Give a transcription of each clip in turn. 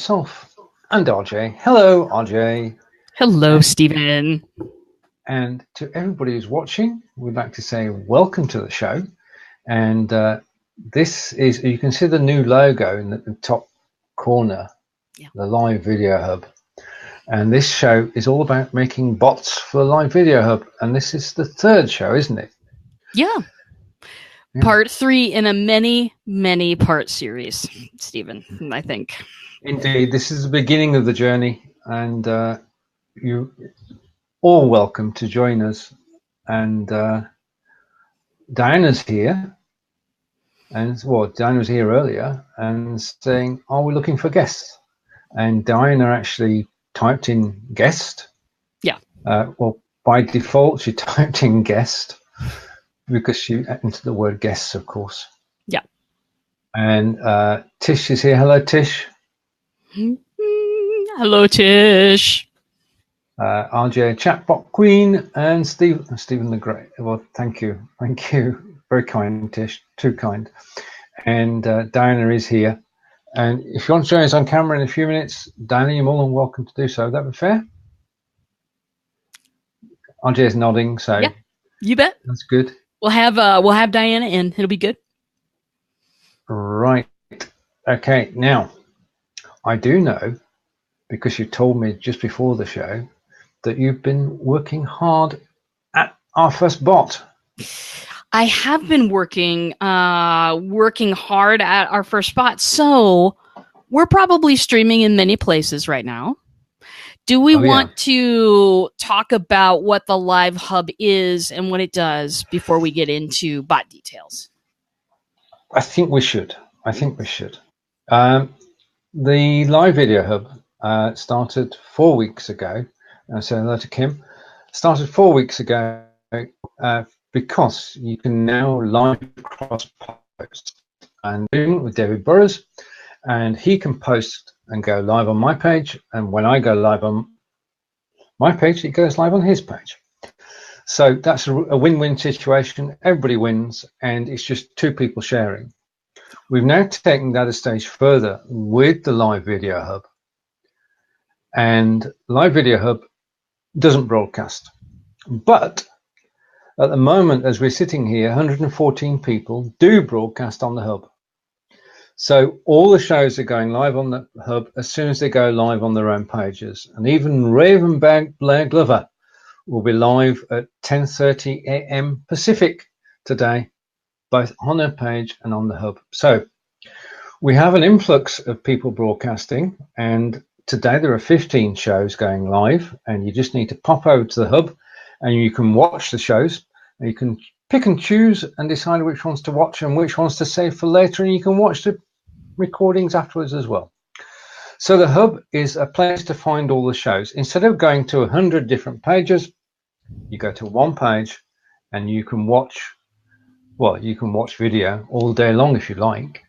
myself and RJ. Hello, RJ. Hello, Steven. And to everybody who's watching, we'd like to say welcome to the show. And this is, you can see the new logo in the top corner, the Live Video Hub. And this show is all about making bots for the Live Video Hub. And this is the third show, isn't it? Yeah. Part 3 in a many part series, Steven, I think. Indeed, this is the beginning of the journey, and you're all welcome to join us. And Diana's here, and Diana was here earlier and saying, "Are we looking for guests?" And Diana actually typed in guest. Yeah. By default, she typed in guest because she entered the word guests, of course. Yeah. And Tish is here. Hello, Tish. Hello, Tish. RJ Chatbot Queen and Stephen the Great. Well, thank you. Very kind, Tish. Too kind. And Diana is here. And if you want to join us on camera in a few minutes, Diana, you're more than welcome to do so. Would that be fair? RJ is nodding, so yeah, you bet. That's good. We'll have Diana in. It'll be good. Right. Okay. Now, I do know, because you told me just before the show, that you've been working hard at our first bot. I have been working hard at our first bot. So we're probably streaming in many places right now. Do we want to talk about what the Live Hub is and what it does before we get into bot details? I think we should. The Live Video Hub started 4 weeks ago. So hello to Kim. Started 4 weeks ago because you can now live cross post. And doing it with David Burrows, and he can post and go live on my page. And when I go live on my page, it goes live on his page. So that's a win-win situation. Everybody wins, and it's just two people sharing. We've now taken that a stage further with the Live Video Hub. And Live Video Hub doesn't broadcast. But at the moment, as we're sitting here, 114 people do broadcast on the Hub. So all the shows are going live on the Hub as soon as they go live on their own pages. And even Raven Blair Glover will be live at 10:30 a.m. Pacific today, both on her page and on the Hub. So we have an influx of people broadcasting, and today there are 15 shows going live, and you just need to pop over to the Hub and you can watch the shows, and you can pick and choose and decide which ones to watch and which ones to save for later, and you can watch the recordings afterwards as well. So the Hub is a place to find all the shows. Instead of going to 100 different pages, you go to one page and you can watch video all day long if you like.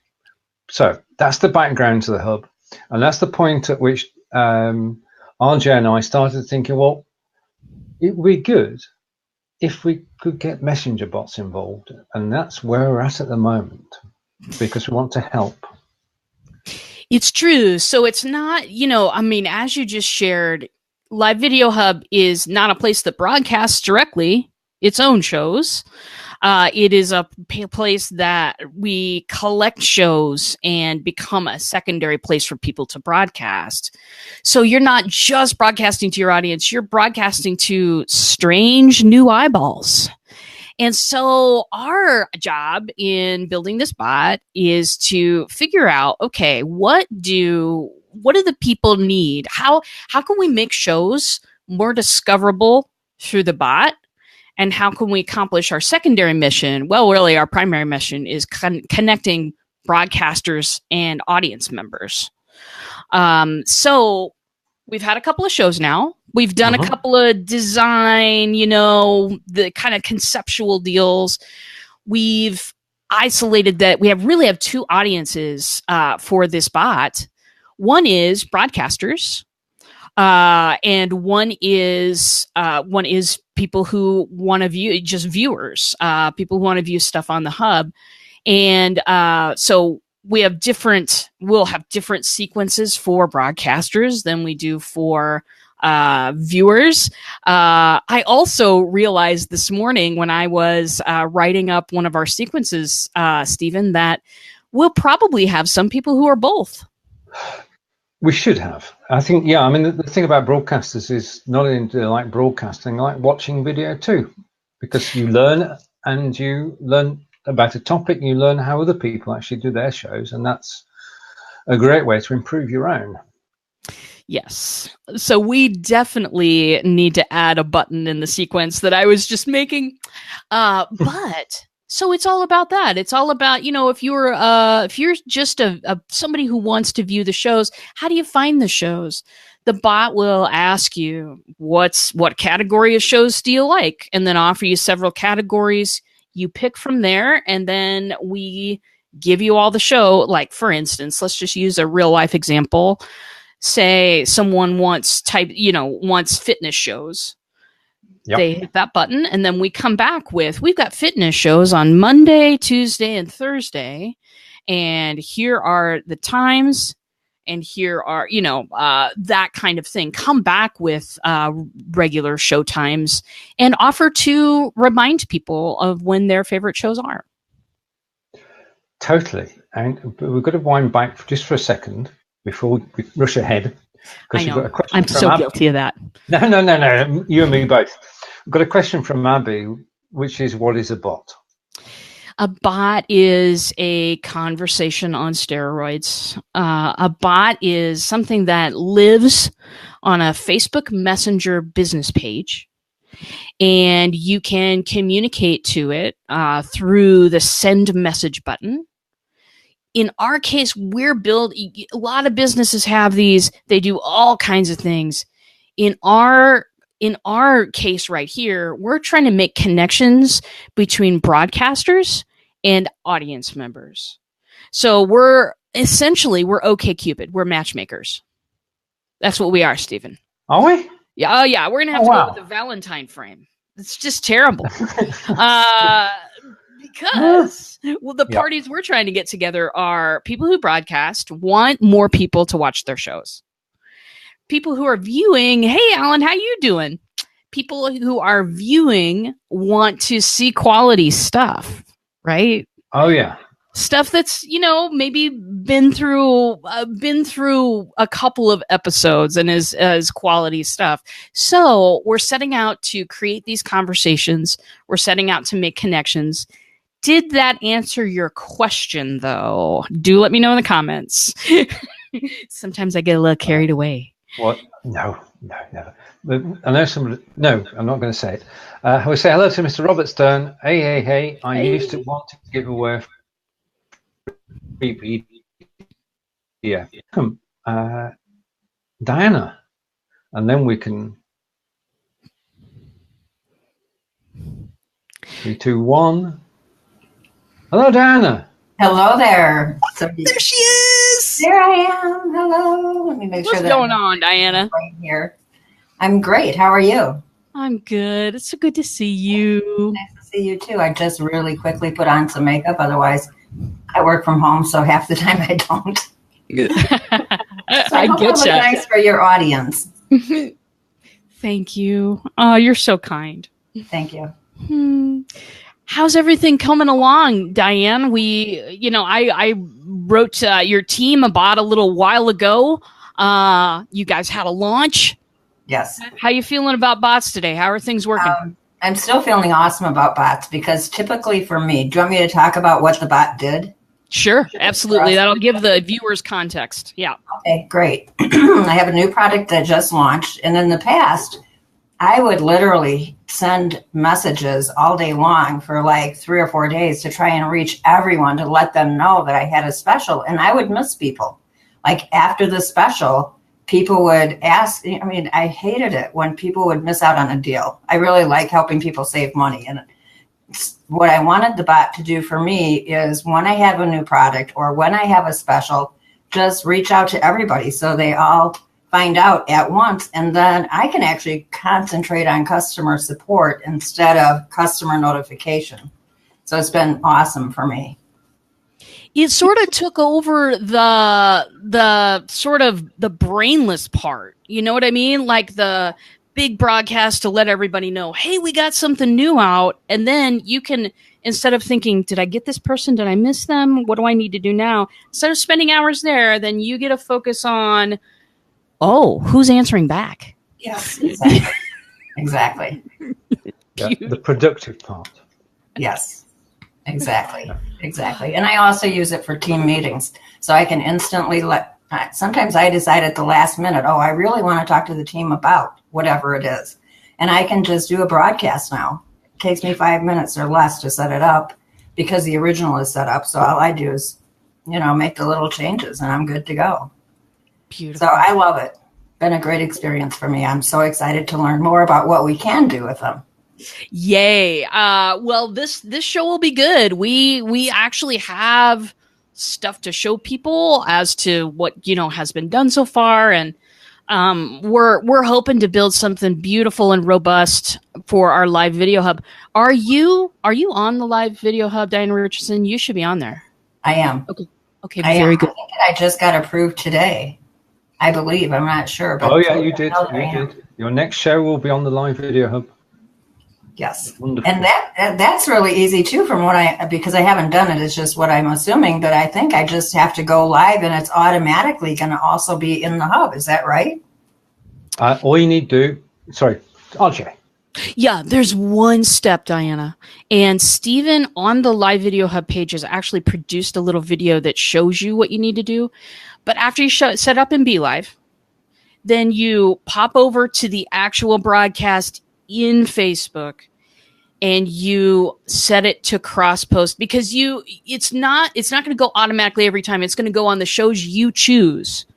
So that's the background to the Hub. And that's the point at which RJ and I started thinking, well, it would be good if we could get messenger bots involved. And that's where we're at the moment, because we want to help. It's true. So it's not, as you just shared, Live Video Hub is not a place that broadcasts directly its own shows. It is a place that we collect shows and become a secondary place for people to broadcast. So you're not just broadcasting to your audience, you're broadcasting to strange new eyeballs. And so our job in building this bot is to figure out, okay, what do the people need? How can we make shows more discoverable through the bot? And how can we accomplish our secondary mission? Well, really, our primary mission is connecting broadcasters and audience members. So we've had a couple of shows now. We've done a couple of design, the kind of conceptual deals. We've isolated that we really have two audiences for this bot. One is broadcasters, and one is people who want to view, just viewers, people who want to view stuff on the Hub. And so we'll have different sequences for broadcasters than we do for viewers. I also realized this morning when I was writing up one of our sequences, Steven, that we'll probably have some people who are both. We should have. I think, yeah, I mean, the thing about broadcasters is not only do they like broadcasting, they like watching video too, because you learn about a topic, you learn how other people actually do their shows, and that's a great way to improve your own. Yes. So we definitely need to add a button in the sequence that I was just making. But so it's all about that. It's all about, if you're just somebody who wants to view the shows, how do you find the shows? The bot will ask you, what category of shows do you like? And then offer you several categories. You pick from there, and then we give you all the show. Like, for instance, let's just use a real life example. Say someone wants fitness shows. Yep. They hit that button, and then we come back with, we've got fitness shows on Monday, Tuesday, and Thursday, and here are the times, and here are, that kind of thing. Come back with regular show times and offer to remind people of when their favorite shows are. Totally. And we've got to wind back just for a second before we rush ahead. I know. I'm so guilty of that. No. You and me both. We've got a question from Abby, which is, what is a bot? A bot is a conversation on steroids. A bot is something that lives on a Facebook Messenger business page, and you can communicate to it through the send message button. In our case, a lot of businesses have these. They do all kinds of things. In our case right here, we're trying to make connections between broadcasters and audience members. So we're OkCupid. We're matchmakers. That's what we are, Steven. Are we? Yeah. Oh, yeah. We're gonna have to go with the Valentine frame. It's just terrible. Because the parties we're trying to get together are people who broadcast want more people to watch their shows. People who are viewing, hey, Alan, how you doing? People who are viewing want to see quality stuff, right? Oh, yeah. Stuff that's, maybe been through a couple of episodes and is quality stuff. So we're setting out to create these conversations. We're setting out to make connections. Did that answer your question, though? Do let me know in the comments. Sometimes I get a little carried away. What? No, never. I know somebody. No, I'm not going to say it. I will say hello to Mr. Robert Stone. Hey. I used to want to give away freebie. Yeah. Diana. And then we can. 3, 2, 1. Hello, Diana. Hello there. There she is. There I am. Hello. Let me make sure What's going on, Diana? Right here. I'm great. How are you? I'm good. It's so good to see you. Nice to see you too. I just really quickly put on some makeup. Otherwise, I work from home, so half the time I don't. So I get you. Nice for your audience. Thank you. Oh, you're so kind. Thank you. How's everything coming along, Diane? I wrote your team about a little while ago. You guys had a launch. Yes. How you feeling about bots today? How are things working? I'm still feeling awesome about bots because typically for me, do you want me to talk about what the bot did? Sure, absolutely. That'll give the viewers context. Yeah. Okay, great. I have a new product that just launched. And in the past, I would literally send messages all day long for like 3 or 4 days to try and reach everyone to let them know that I had a special. And I would miss people. Like after the special, people would ask. I mean, I hated it when people would miss out on a deal. I really like helping people save money. And what I wanted the bot to do for me is when I have a new product or when I have a special, just reach out to everybody so they all find out at once, and then I can actually concentrate on customer support instead of customer notification. So it's been awesome for me. it sort of took over the sort of the brainless part. You know what I mean? Like the big broadcast to let everybody know, hey, we got something new out. And then you can, instead of thinking, did I get this person? Did I miss them? What do I need to do now? Instead of spending hours there, then you get to focus on, oh, who's answering back? Yes, exactly. Exactly. Yeah, the productive part. Yes, exactly. Exactly. And I also use it for team meetings. So I can instantly sometimes I decide at the last minute, oh, I really want to talk to the team about whatever it is. And I can just do a broadcast now. It takes me 5 minutes or less to set it up because the original is set up. So all I do is, make the little changes and I'm good to go. Beautiful. So I love it. Been a great experience for me. I'm so excited to learn more about what we can do with them. Yay. Well, this show will be good. We actually have stuff to show people as to what, has been done so far. And we're hoping to build something beautiful and robust for our live video hub. Are you on the live video hub, Diana Richardson? You should be on there. I am. Okay. Very good. I just got approved today. I believe. I'm not sure. But You did. Your next show will be on the live video hub. Yes. Wonderful. And that's really easy too because I haven't done it. It's just what I'm assuming, but I think I just have to go live and it's automatically going to also be in the hub. Is that right? All you need to do, RJ. Yeah, there's one step, Diana. And Steven on the live video hub page has actually produced a little video that shows you what you need to do. But after you set up in BLive, then you pop over to the actual broadcast in Facebook and you set it to cross post because it's not going to go automatically every time. It's going to go on the shows you choose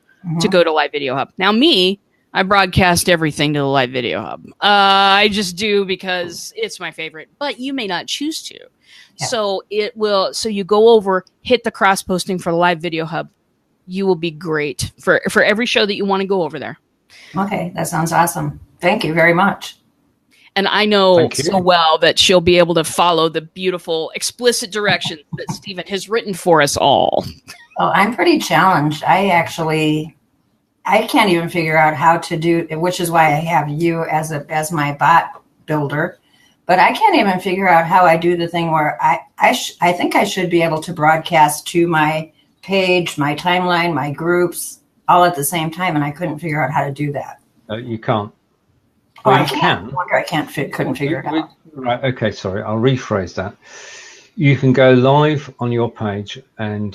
to go to live video hub. Now I broadcast everything to the live video hub. I just do because it's my favorite, but you may not choose to. Yeah. So you go over, hit the cross posting for the live video hub. You will be great for every show that you want to go over there. Okay. That sounds awesome. Thank you very much. And I know so well that she'll be able to follow the beautiful, explicit directions that Steven has written for us all. Oh, I'm pretty challenged. I can't even figure out how to do, which is why I have you as my bot builder. But I can't even figure out how I do the thing where I think I should be able to broadcast to my page, my timeline, my groups, all at the same time, and I couldn't figure out how to do that. You can't. Well, I can. Couldn't figure it out. Right. Okay. Sorry. I'll rephrase that. You can go live on your page, and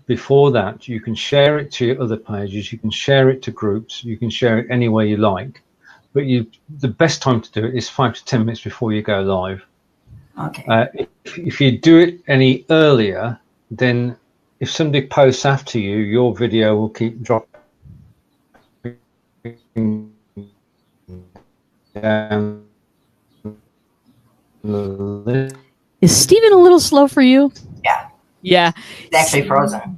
before that, you can share it to your other pages. You can share it to groups. You can share it any way you like. But the best time to do it is 5 to 10 minutes before you go live. Okay. If you do it any earlier, then if somebody posts after you, your video will keep dropping down the list. Is Steven a little slow for you? Yeah. Yeah. It's actually frozen.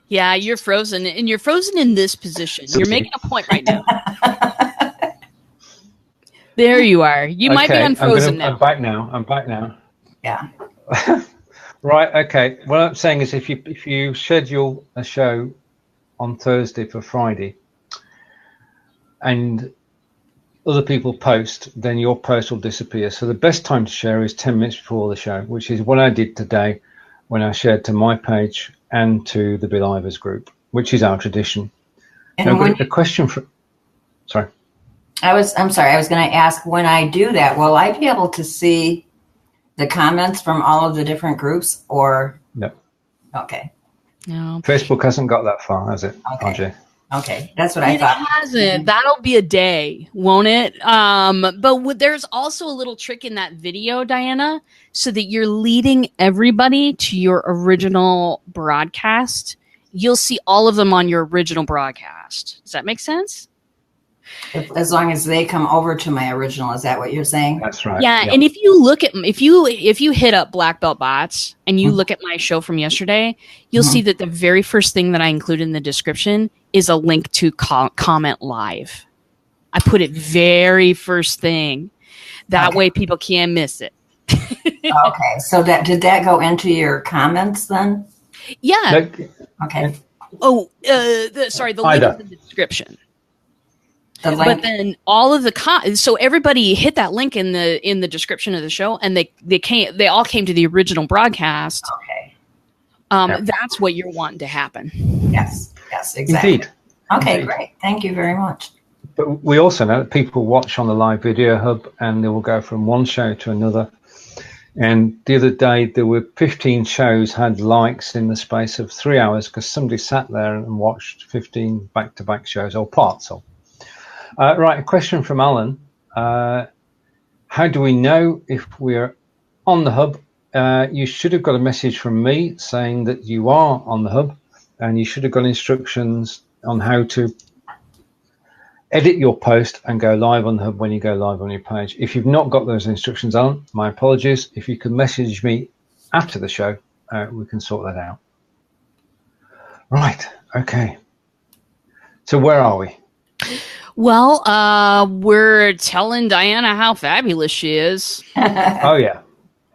Yeah, you're frozen. And you're frozen in this position. You're making a point right now. There you are. You might be unfrozen now. I'm back now. Yeah. Right. Okay. What I'm saying is if you schedule a show on Thursday for Friday and other people post, then your post will disappear. So the best time to share is 10 minutes before the show, which is what I did today when I shared to my page and to the Belivers group, which is our tradition. And a question for, sorry. I'm sorry. I was going to ask, when I do that, will I be able to see the comments from all of the different groups or? No. Okay. No. Facebook hasn't got that far, has it, okay. RJ? Okay, that's what I thought. It hasn't. That'll be a day, won't it? But there's also a little trick in that video, Diana, so that you're leading everybody to your original broadcast. You'll see all of them on your original broadcast. Does that make sense? As long as they come over to my original, is that what you're saying? That's right. Yeah, yep. And if you look at if you hit up Black Belt Bots and you look at my show from yesterday, you'll see that the very first thing that I included in the description is a link to comment live. I put it very first thing. That way people can't miss it. Okay, so did that go into your comments then? Yeah. No, Okay. Oh, sorry. The link Either. is in the description. The link. But then all of the so everybody hit that link in the description of the show, and they all came to the original broadcast. Okay. That's what you're wanting to happen. Yes. Yes. Exactly. Indeed. Okay. Indeed. Great. Thank you very much. But we also know that people watch on the live video hub, and they will go from one show to another. And the other day, there were 15 shows had likes in the space of 3 hours because somebody sat there and watched 15 back-to-back shows, or parts of. Right, a question from Alan. How do we know if we're on the hub? You should have got a message from me saying that you are on the hub, and you should have got instructions on how to edit your post and go live on the hub when you go live on your page. If you've not got those instructions, Alan, my apologies. If you could message me after the show, we can sort that out. Right, okay. So where are we? Well, we're telling Diana how fabulous she is. Oh, yeah.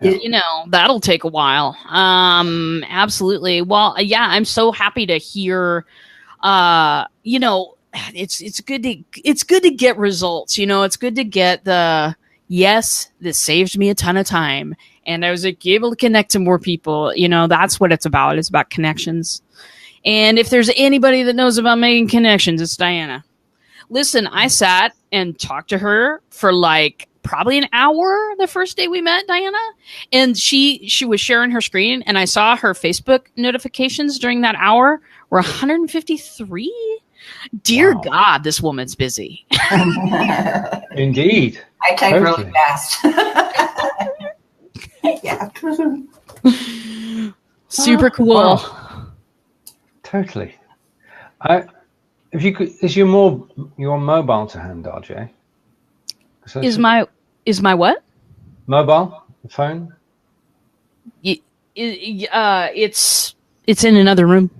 You know, that'll take a while. Absolutely. Well, yeah, I'm so happy to hear, you know, it's good to get results. You know, it's good to get yes, this saved me a ton of time, and I was able to connect to more people. You know, that's what it's about. It's about connections. And if there's anybody that knows about making connections, it's Diana. Listen, I sat and talked to her for like probably an hour the first day we met, Diana, and she was sharing her screen, and I saw her Facebook notifications during that hour were 153. Dear Wow. God, this woman's busy. Indeed. I type really fast. Yeah. Super cool. Wow. Totally. If you could, is your mobile to hand, RJ? So Is my what? mobile phone? It's in another room.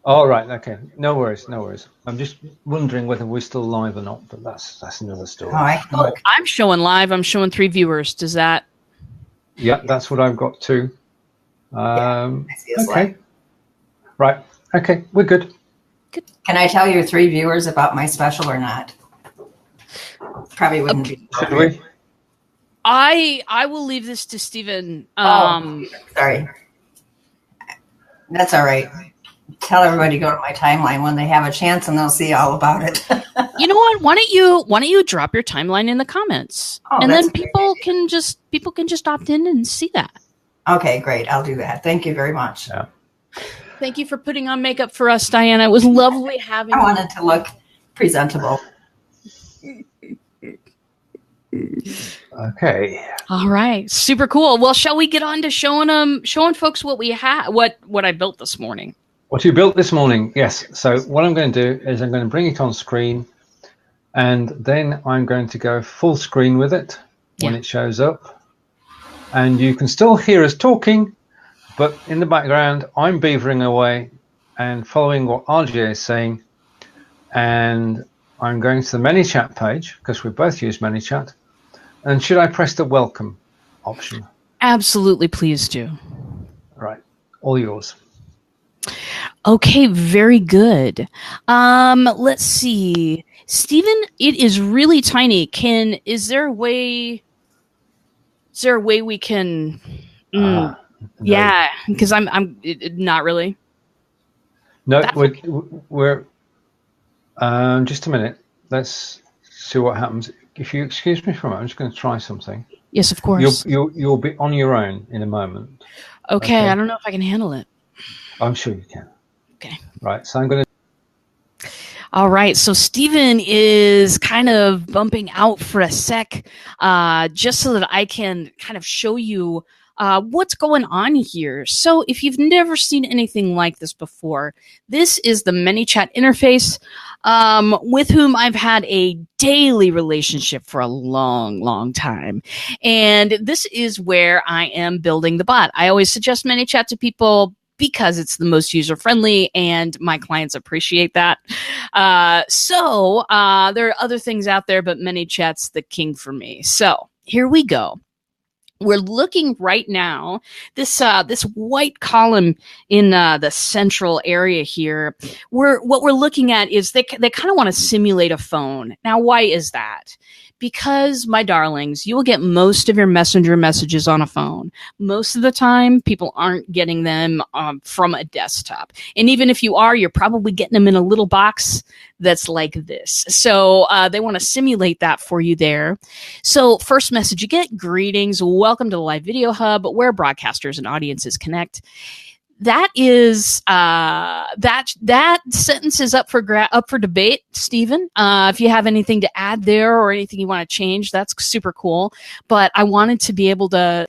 Oh, right. Okay. No worries. No worries. I'm just wondering whether we're still live or not, but that's another story. Oh, I can look. I'm showing live. I'm showing 3 viewers. Does that? Yeah, that's what I've got too. I see us Okay. live. Right. Okay. We're good. Can I tell your 3 viewers about my special or not? Probably wouldn't be. Should we? I will leave this to Steven. Sorry. That's all right. Tell everybody to go to my timeline when they have a chance, and they'll see all about it. You know what? Why don't you drop your timeline in the comments, and then people can just opt in and see that. Okay, great. I'll do that. Thank you very much. Yeah. Thank you for putting on makeup for us, Diana. It was lovely having I wanted to look presentable. Okay. All right, super cool. Well, shall we get on to showing folks what we have, what I built this morning? What you built this morning? Yes. So what I'm going to do is I'm going to bring it on screen, and then I'm going to go full screen with it when it shows up, and you can still hear us talking, but in the background I'm beavering away and following what RJ is saying, and I'm going to the ManyChat page because we both use ManyChat. And should I press the welcome option? Absolutely, please do. Right, all yours. Okay, very good. Let's see. Steven, it is really tiny. Is there a way we can No. Yeah, because I'm not really. No, we're just a minute. Let's see what happens. If you excuse me for a moment, I'm just going to try something. Yes, of course. You'll be on your own in a moment. Okay, I don't know if I can handle it. I'm sure you can. Okay. Right, so I'm going to... All right, so Steven is kind of bumping out for a sec, just so that I can kind of show you what's going on here. So if you've never seen anything like this before, this is the ManyChat interface, with whom I've had a daily relationship for a long, long time. And this is where I am building the bot. I always suggest ManyChat to people because it's the most user-friendly and my clients appreciate that. So there are other things out there, but ManyChat's the king for me. So here we go. we're looking right now, this white column in the central area here, what we're looking at is they kind of want to simulate a phone. Now, why is that? Because, my darlings, you will get most of your messenger messages on a phone. Most of the time, people aren't getting them from a desktop. And even if you are, you're probably getting them in a little box that's like this. So they want to simulate that for you there. So first message you get, greetings, welcome to the Live Video Hub, where broadcasters and audiences connect. That is that sentence is up for debate, Steven. If you have anything to add there or anything you want to change, that's super cool. But I wanted to be able to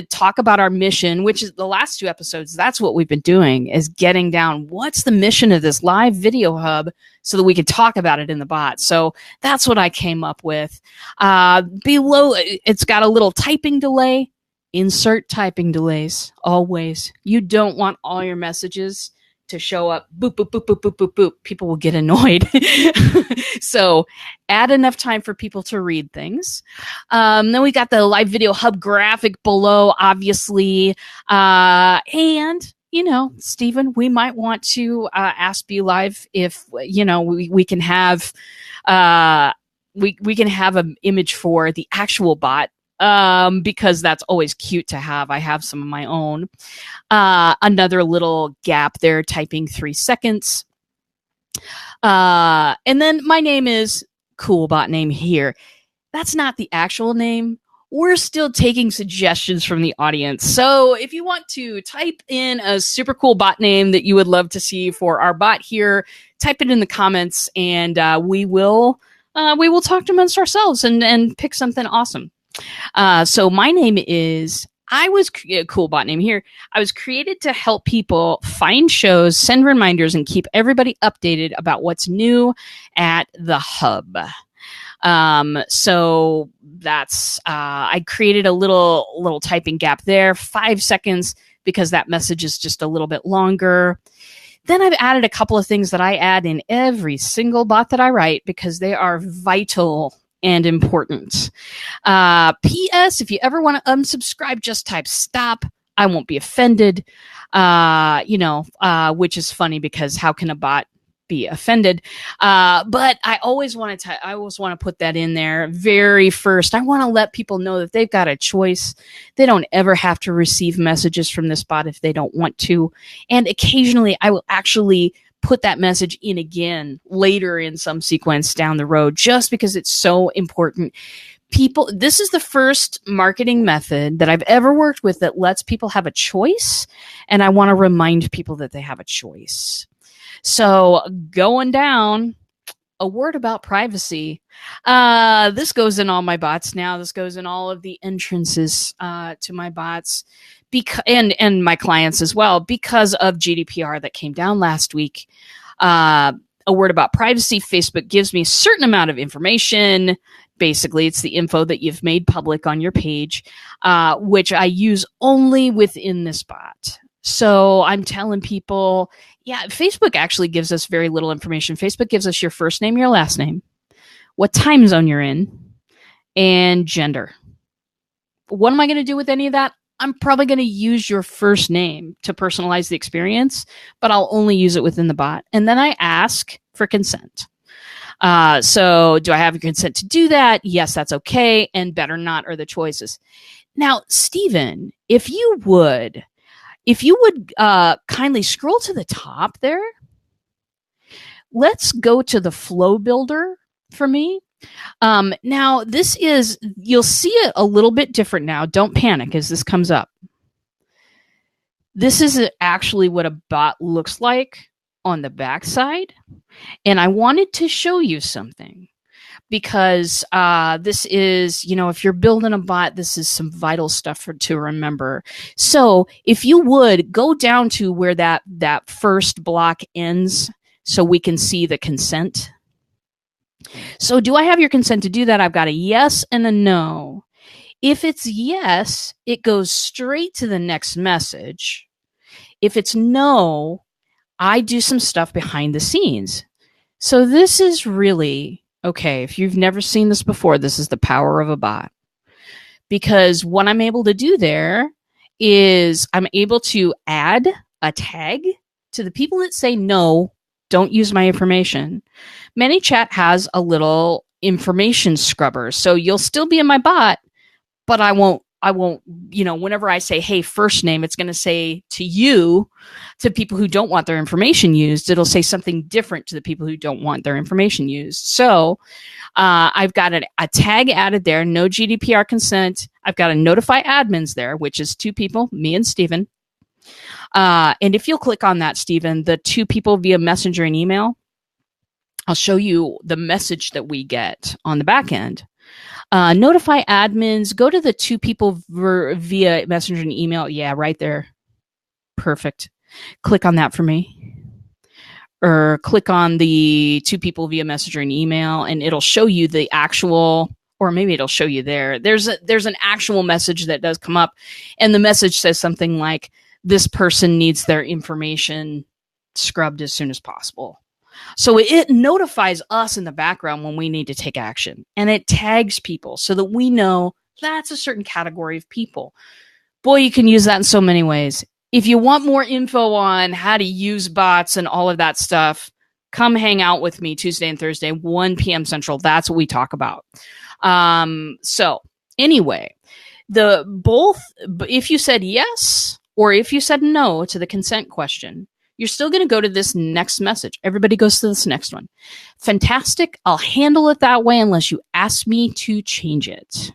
talk about our mission, which is the last 2 episodes. That's what we've been doing, is getting down what's the mission of this Live Video Hub so that we could talk about it in the bot. So that's what I came up with. Below, it's got a little typing delay. Insert typing delays, always. You don't want all your messages to show up, boop, boop, boop, boop, boop, boop, boop. People will get annoyed. So add enough time for people to read things. Then we got the Live Video Hub graphic below, obviously. And, Steven, we might want to ask BLive if, we can have we can have an image for the actual bot. Because that's always cute to have. I have some of my own. Another little gap there, typing 3 seconds. And then my name is cool bot name here. That's not the actual name. We're still taking suggestions from the audience. So if you want to type in a super cool bot name that you would love to see for our bot here, type it in the comments, and we will talk amongst ourselves and pick something awesome. So my name is, cool bot name here. I was created to help people find shows, send reminders, and keep everybody updated about what's new at the hub. So that's, I created a little typing gap there, 5 seconds, because that message is just a little bit longer. Then I've added a couple of things that I add in every single bot that I write because they are vital and important. P.S. If you ever want to unsubscribe, just type stop. I won't be offended. Which is funny because how can a bot be offended? But I always want to put that in there very first. I want to let people know that they've got a choice. They don't ever have to receive messages from this bot if they don't want to. And occasionally I will actually put that message in again later in some sequence down the road, just because it's so important. This is the first marketing method that I've ever worked with that lets people have a choice. And I want to remind people that they have a choice. So going down, a word about privacy. This goes in all my bots now. This goes in all of the entrances to my bots. And my clients as well, because of GDPR that came down last week. A word about privacy. Facebook gives me a certain amount of information. Basically, it's the info that you've made public on your page, which I use only within this bot. So I'm telling people, Facebook actually gives us very little information. Facebook gives us your first name, your last name, what time zone you're in, and gender. What am I going to do with any of that? I'm probably going to use your first name to personalize the experience, but I'll only use it within the bot. And then I ask for consent. So do I have your consent to do that? Yes, that's okay. And better not are the choices. Now, Steven, if you would kindly scroll to the top there, let's go to the flow builder for me. Now this is, you'll see it a little bit different now. Don't panic as this comes up. This is actually what a bot looks like on the backside. And I wanted to show you something because this is, if you're building a bot, this is some vital stuff to remember. So if you would go down to where that first block ends so we can see the consent. So do I have your consent to do that? I've got a yes and a no. If it's yes, it goes straight to the next message. If it's no, I do some stuff behind the scenes. So this is really, okay, if you've never seen this before, this is the power of a bot. because what I'm able to do there is I'm able to add a tag to the people that say no, don't use my information. ManyChat has a little information scrubber, so you'll still be in my bot, but I won't, whenever I say, hey, first name, it's going to say to people who don't want their information used, it'll say something different to the people who don't want their information used. So I've got a tag added there, no GDPR consent. I've got a notify admins there, which is 2 people, me and Steven. And if you'll click on that, Steven, the 2 people via messenger and email, I'll show you the message that we get on the back end. Notify admins, go to the 2 people via messenger and email. Yeah, right there. Perfect. Click on that for me. Or click on the 2 people via messenger and email, and it'll show you the actual, or maybe it'll show you there. There's an actual message that does come up, and the message says something like, this person needs their information scrubbed as soon as possible. So it notifies us in the background when we need to take action, and it tags people so that we know that's a certain category of people. Boy, you can use that in so many ways. If you want more info on how to use bots and all of that stuff, come hang out with me Tuesday and Thursday, 1 p.m. Central. That's what we talk about. So anyway, if you said yes or if you said no to the consent question, you're still going to go to this next message. Everybody goes to this next one. Fantastic. I'll handle it that way unless you ask me to change it.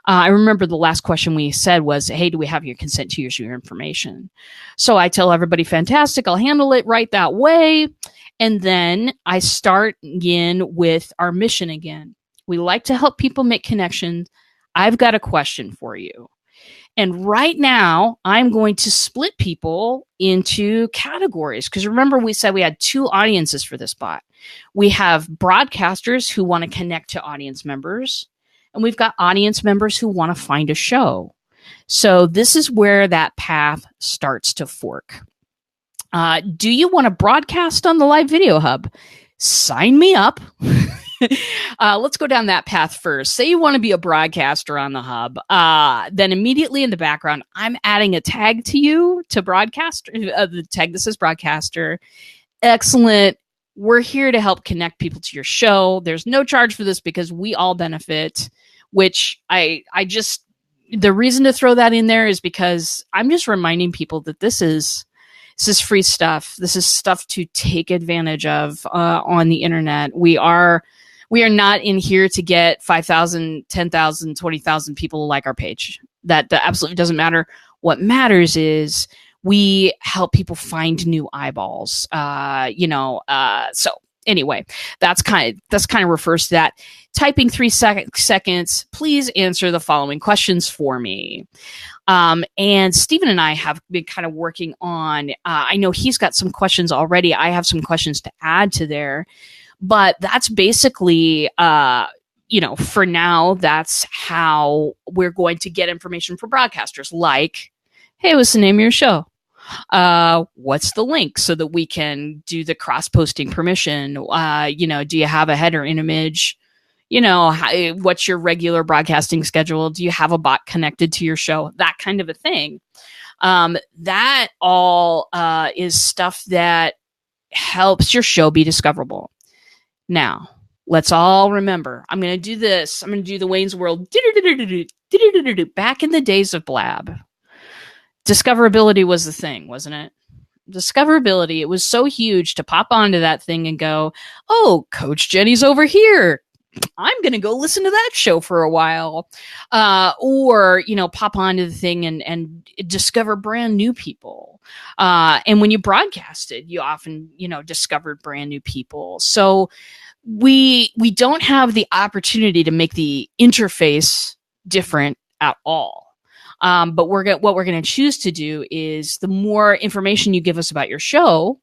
I remember the last question we said was, hey, do we have your consent to use your information? So I tell everybody, fantastic, I'll handle it right that way. And then I start in with our mission again. We like to help people make connections. I've got a question for you. And right now, I'm going to split people into categories. Because remember, we said we had 2 audiences for this bot. We have broadcasters who want to connect to audience members. And we've got audience members who want to find a show. So this is where that path starts to fork. Do you want to broadcast on the Live Video Hub? Sign me up. Let's go down that path first. Say you want to be a broadcaster on the hub. Then immediately in the background, I'm adding a tag to you to broadcaster, the tag that says broadcaster. Excellent. We're here to help connect people to your show. There's no charge for this because we all benefit, which I just, the reason to throw that in there is because I'm just reminding people that this is free stuff. This is stuff to take advantage of on the internet. We are not in here to get 5,000, 10,000, 20,000 people like our page. That absolutely doesn't matter. What matters is we help people find new eyeballs. So anyway, that's kind of refers to that. Typing 3 seconds, please answer the following questions for me. And Steven and I have been kind of working on, I know he's got some questions already. I have some questions to add to there, but that's basically, for now, that's how we're going to get information for broadcasters. Like, hey, what's the name of your show? What's the link so that we can do the cross-posting permission? Do you have a header image? What's your regular broadcasting schedule? Do you have a bot connected to your show? That kind of a thing. That all is stuff that helps your show be discoverable. Now, let's all remember, I'm going to do this. I'm going to do the Wayne's World. Back in the days of Blab, discoverability was the thing, wasn't it? Discoverability, it was so huge to pop onto that thing and go, oh, Coach Jenny's over here. I'm going to go listen to that show for a while. Or pop onto the thing and discover brand new people. And when you broadcasted, you often, discovered brand new people. So we don't have the opportunity to make the interface different at all. But what we're going to choose to do is the more information you give us about your show,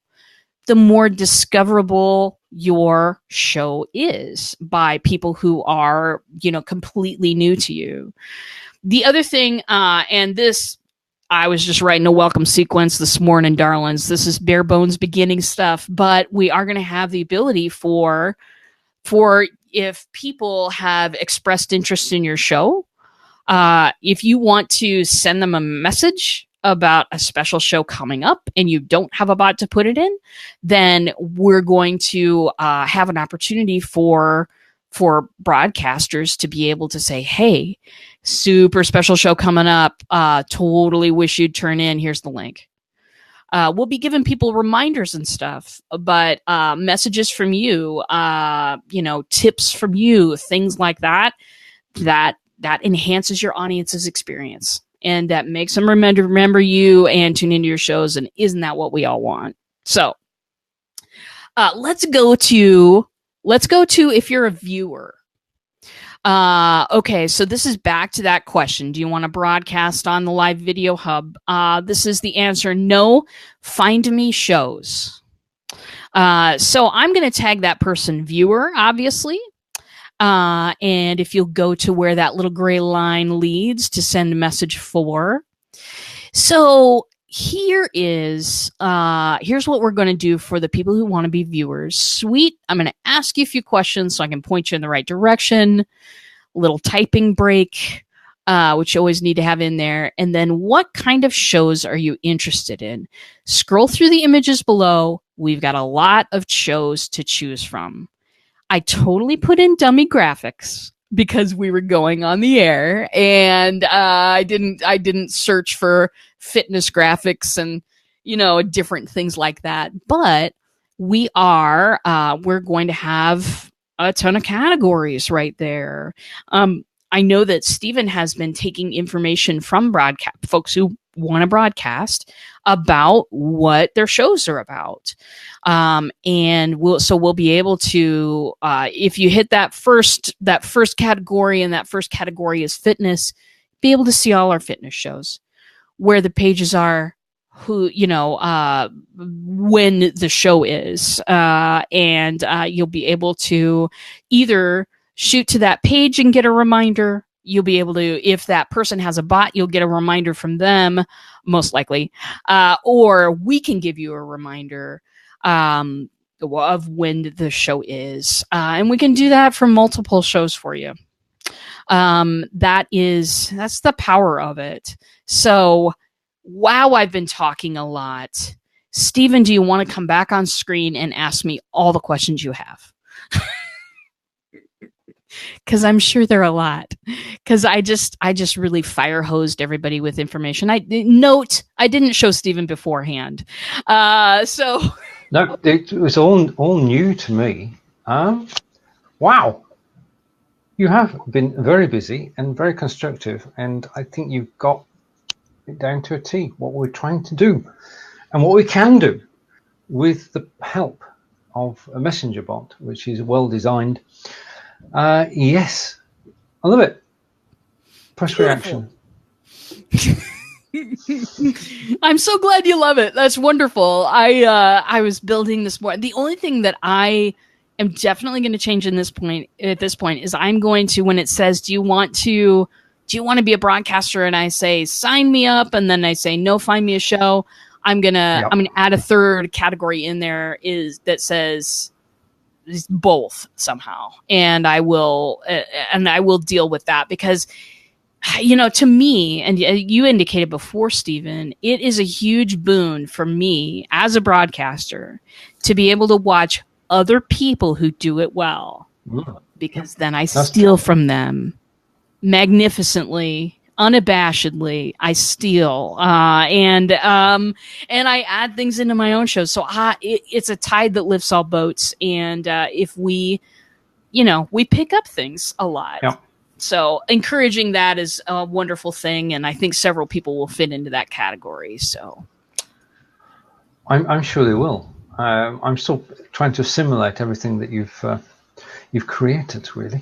the more discoverable your show is by people who are, completely new to you. The other thing, and this, I was just writing a welcome sequence this morning, darlings. This is bare bones beginning stuff, but we are going to have the ability for if people have expressed interest in your show, If you want to send them a message about a special show coming up and you don't have a bot to put it in, then we're going to have an opportunity for broadcasters to be able to say, hey, super special show coming up. Totally wish you'd turn in. Here's the link. We'll be giving people reminders and stuff, but messages from you, tips from you, things like that enhances your audience's experience. And that makes them remember you and tune into your shows. And isn't that what we all want? So let's go to if you're a viewer. Okay, so this is back to that question. Do you want to broadcast on the Live Video Hub? This is the answer. No, find me shows. So I'm going to tag that person viewer, obviously. And if you'll go to where that little gray line leads to send a message for. So here's what we're going to do for the people who want to be viewers. Sweet. I'm going to ask you a few questions so I can point you in the right direction. Little typing break, which you always need to have in there. And then what kind of shows are you interested in? Scroll through the images below. We've got a lot of shows to choose from. I totally put in dummy graphics because we were going on the air, and I didn't search for fitness graphics and different things like that. But we're going to have a ton of categories right there. I know that Steven has been taking information from folks who want to broadcast about what their shows are about. And we'll be able to, if you hit that first category, and that first category is fitness, be able to see all our fitness shows, where the pages are, when the show is, and you'll be able to either shoot to that page and get a reminder. You'll be able to, if that person has a bot, you'll get a reminder from them, most likely, or we can give you a reminder of when the show is, and we can do that for multiple shows for you. That's the power of it. So, wow, I've been talking a lot. Steven, do you want to come back on screen and ask me all the questions you have? Because I'm sure there are a lot. Because I just really fire hosed everybody with information. I didn't show Steven beforehand. So no, it was all new to me. Wow, you have been very busy and very constructive, and I think you've got it down to a T. What we're trying to do, and what we can do, with the help of a messenger bot, which is well designed. Yes, I love it. Press Beautiful. reaction. I'm so glad you love it. That's wonderful. I was building this more. The only thing that I am definitely going to change at this point is I'm going to, when it says, do you want to be a broadcaster? And I say, sign me up. And then I say, no, find me a show. I'm going to add a third category in there that says both somehow. And I will deal with that because, to me, and you indicated before, Steven, it is a huge boon for me as a broadcaster to be able to watch other people who do it well, because then I steal from them magnificently, unabashedly. I steal, and I add things into my own shows. So it's a tide that lifts all boats. And if we pick up things a lot. Yeah. So encouraging that is a wonderful thing, and I think several people will fit into that category. So I'm sure they will. I'm still trying to assimilate everything that you've created, really.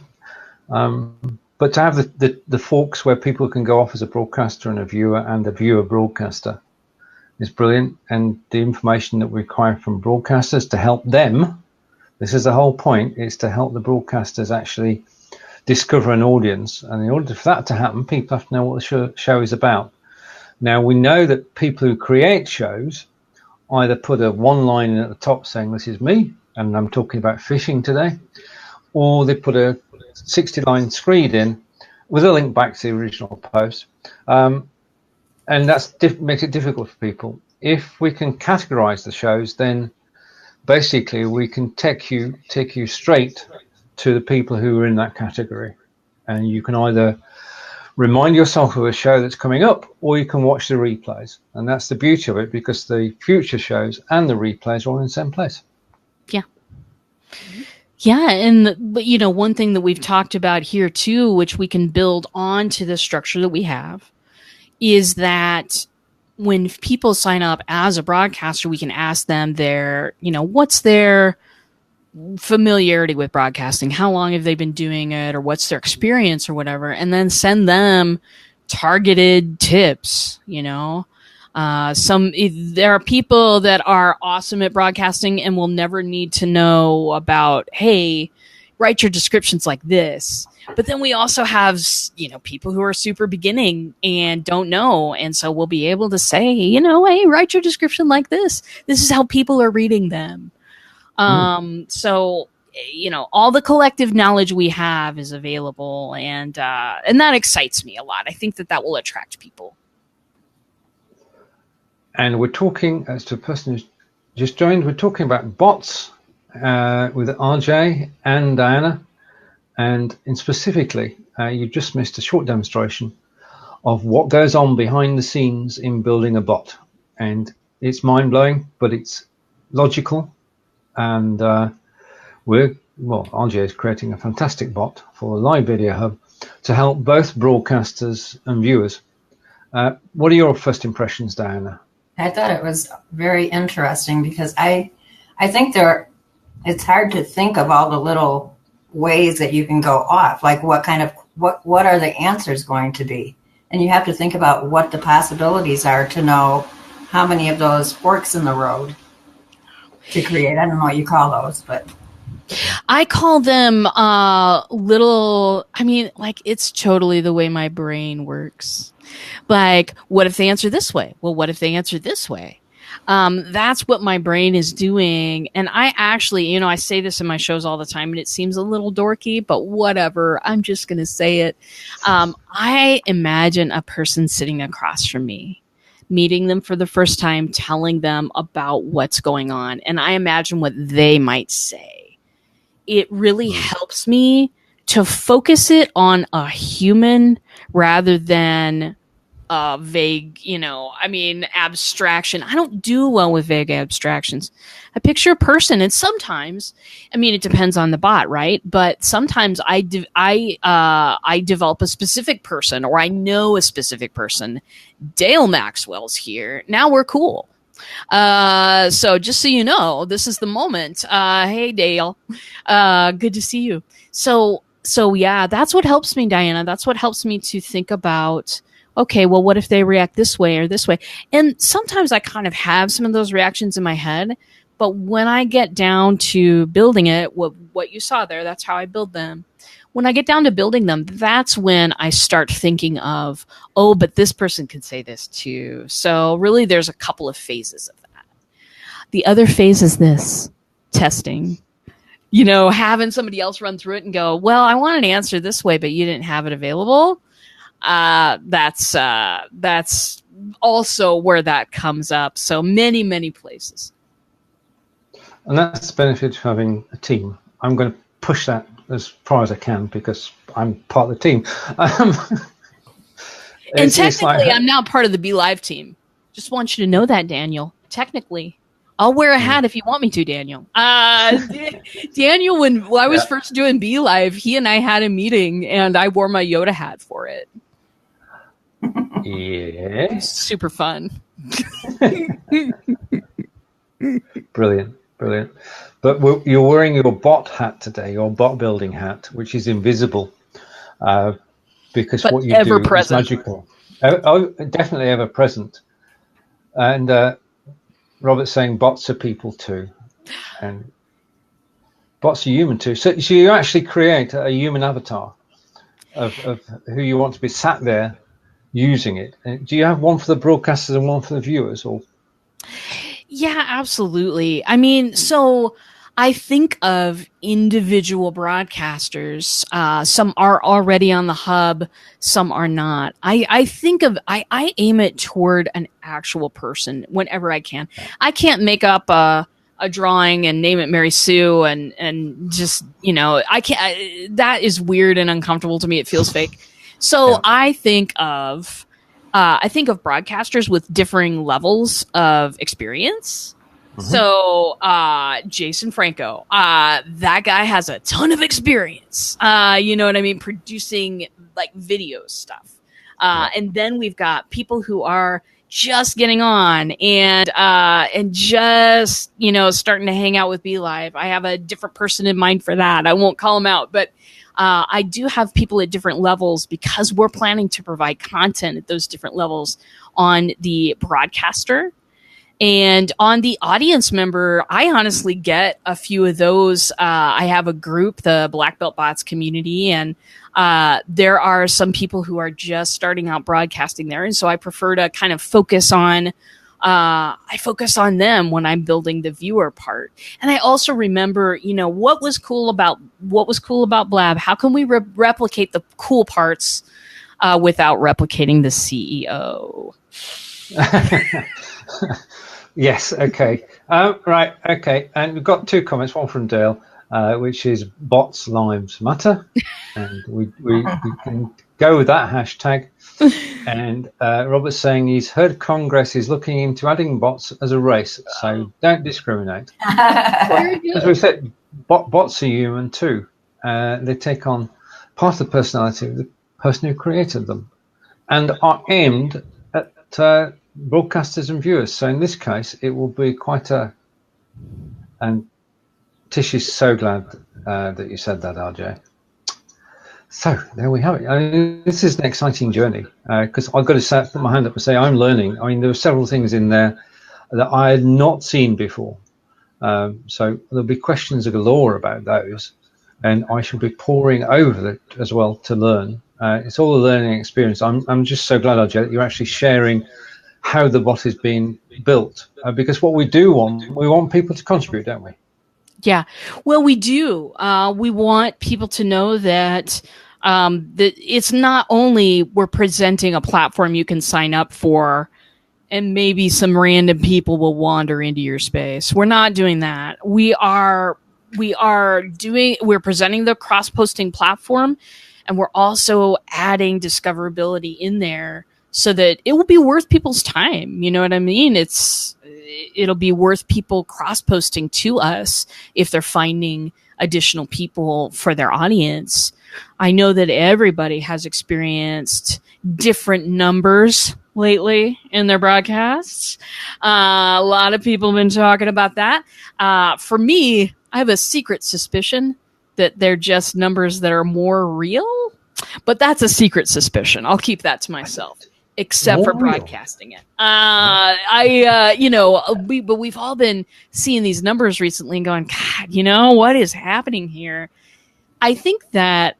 But to have the forks where people can go off as a broadcaster and a viewer broadcaster is brilliant. And the information that we require from broadcasters to help them, this is the whole point, is to help the broadcasters actually discover an audience. And in order for that to happen, people have to know what the show is about. Now, we know that people who create shows either put a one line in at the top saying, this is me, and I'm talking about fishing today, or they put a 60-line screed in with a link back to the original post. And that makes it difficult for people. If we can categorize the shows, then basically we can take you straight to the people who are in that category. And you can either remind yourself of a show that's coming up, or you can watch the replays. And that's the beauty of it, because the future shows and the replays are all in the same place. Yeah. Yeah, but you know, one thing that we've talked about here too, which we can build on to the structure that we have, is that when people sign up as a broadcaster, we can ask them what's their familiarity with broadcasting, how long have they been doing it, or what's their experience or whatever, and then send them targeted tips. There are people that are awesome at broadcasting and will never need to know about, hey, write your descriptions like this. But then we also have, people who are super beginning and don't know. And so we'll be able to say, hey, write your description like this. This is how people are reading them. So, all the collective knowledge we have is available, and that excites me a lot. I think that will attract people. And we're talking, as to a person who's just joined, we're talking about bots with RJ and Diana. And specifically, you just missed a short demonstration of what goes on behind the scenes in building a bot. And it's mind-blowing, but it's logical. And RJ is creating a fantastic bot for Live Video Hub to help both broadcasters and viewers. What are your first impressions, Diana? I thought it was very interesting because I think it's hard to think of all the little ways that you can go off. Like what are the answers going to be? And you have to think about what the possibilities are to know how many of those forks in the road to create. I don't know what you call those, but I call them it's totally the way my brain works. Like, what if they answer this way? Well, what if they answer this way? That's what my brain is doing. And I actually, I say this in my shows all the time, and it seems a little dorky, but whatever. I'm just going to say it. I imagine a person sitting across from me, meeting them for the first time, telling them about what's going on. And I imagine what they might say. It really helps me to focus it on a human rather than vague, abstraction. I don't do well with vague abstractions. I picture a person, and sometimes, it depends on the bot, right? But sometimes I develop a specific person, or I know a specific person. Dale Maxwell's here. Now we're cool. So just so you know, this is the moment. Hey, Dale. Good to see you. So yeah, that's what helps me, Diana. That's what helps me to think about, okay, well, what if they react this way or this way? And sometimes I kind of have some of those reactions in my head, but when I get down to building it, what you saw there, that's how I build them. When I get down to building them, that's when I start thinking of, oh, but this person could say this too. So really, there's a couple of phases of that. The other phase is this, testing. Having somebody else run through it and go, well, I want an answer this way, but you didn't have it available. That's also where that comes up. So many, many places. And that's the benefit of having a team. I'm going to push that as far as I can because I'm part of the team. And technically, I'm now part of the BLive team. Just want you to know that, Daniel. Technically. I'll wear a hat if you want me to, Daniel. Daniel, when I was first doing BLive, he and I had a meeting, and I wore my Yoda hat for it. Yeah. Super fun. Brilliant. But you're wearing your bot hat today, your bot building hat, which is invisible because what you do is magical. Oh, definitely ever present. And Robert's saying bots are people too, and bots are human too. So you actually create a human avatar of who you want to be sat there using it. Do you have one for the broadcasters and one for the viewers, or? Yeah, absolutely. So I think of individual broadcasters. Some are already on the hub, some are not. I aim it toward an actual person whenever I can. I can't make up a drawing and name it Mary Sue and just, I can't. That is weird and uncomfortable to me. It feels fake. So Yeah. I think of broadcasters with differing levels of experience. So, Jason Franco, that guy has a ton of experience, you know what I mean? Producing like video stuff. And then we've got people who are just getting on and just, starting to hang out with BLive. I have a different person in mind for that. I won't call him out, but I do have people at different levels because we're planning to provide content at those different levels on the broadcaster. And on the audience member, I honestly get a few of those. I have a group, the Black Belt Bots community, and there are some people who are just starting out broadcasting there. And so I prefer to kind of focus on them when I'm building the viewer part. And I also remember, what was cool about Blab? How can we replicate the cool parts without replicating the CEO? Yes. Okay. Right. Okay. And we've got two comments. One from Dale, which is bots lives matter, and we can go with that hashtag. And Robert's saying he's heard Congress is looking into adding bots as a race, so don't discriminate. As we said, bots are human too. They take on part of the personality of the person who created them, and are aimed at broadcasters and viewers. So in this case, it will be quite and Tish is so glad that you said that, RJ. So there we have it. I mean, this is an exciting journey because I've got to put my hand up and say I'm learning. I mean, there are several things in there that I had not seen before. So there'll be questions galore about those, and I shall be poring over it as well to learn. It's all a learning experience. I'm just so glad, RJ, that you're actually sharing how the bot is being built, because what we want people to contribute, don't we? Yeah, well, we do. We want people to know that that it's not only we're presenting a platform you can sign up for and maybe some random people will wander into your space. We're not doing that. We're presenting the cross-posting platform, and we're also adding discoverability in there so that it will be worth people's time. You know what I mean? It'll be worth people cross-posting to us if they're finding additional people for their audience. I know that everybody has experienced different numbers lately in their broadcasts. A lot of people have been talking about that. For me, I have a secret suspicion that they're just numbers that are more real, but that's a secret suspicion. I'll keep that to myself. Except for broadcasting it. But we've all been seeing these numbers recently and going, God, what is happening here? I think that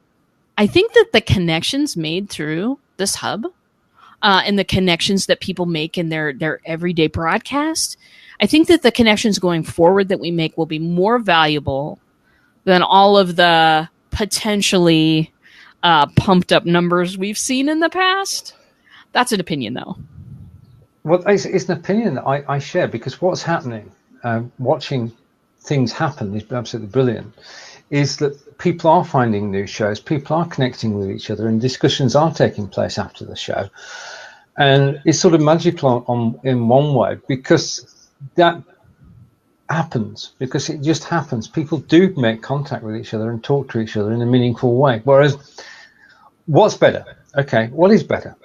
the connections made through this hub and the connections that people make in their everyday broadcast, I think that the connections going forward that we make will be more valuable than all of the potentially pumped up numbers we've seen in the past. That's an opinion, though. Well, it's an opinion that I share, because what's happening, watching things happen is absolutely brilliant, is that people are finding new shows, people are connecting with each other, and discussions are taking place after the show. And it's sort of magical in one way, because that happens, because it just happens. People do make contact with each other and talk to each other in a meaningful way. Whereas, what's better? Okay, what is better?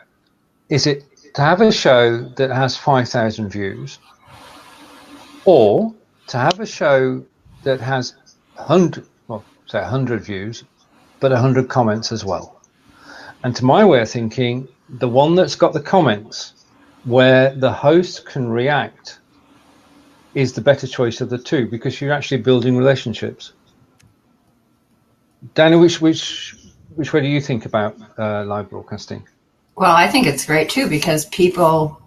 Is it to have a show that has 5,000 views, or to have a show that has 100 views, but 100 comments as well? And to my way of thinking, the one that's got the comments, where the host can react, is the better choice of the two, because you're actually building relationships. Dana, which way do you think about live broadcasting? Well, I think it's great too, because people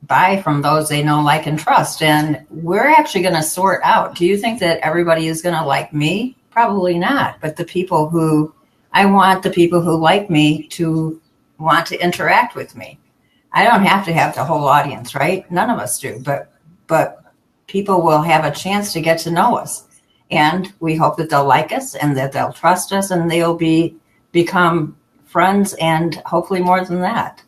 buy from those they know, like, and trust. And we're actually going to sort out. Do you think that everybody is going to like me? Probably not. But I want the people who like me to want to interact with me. I don't have to have the whole audience, right? None of us do. But people will have a chance to get to know us. And we hope that they'll like us and that they'll trust us and they'll become friends, and hopefully more than that.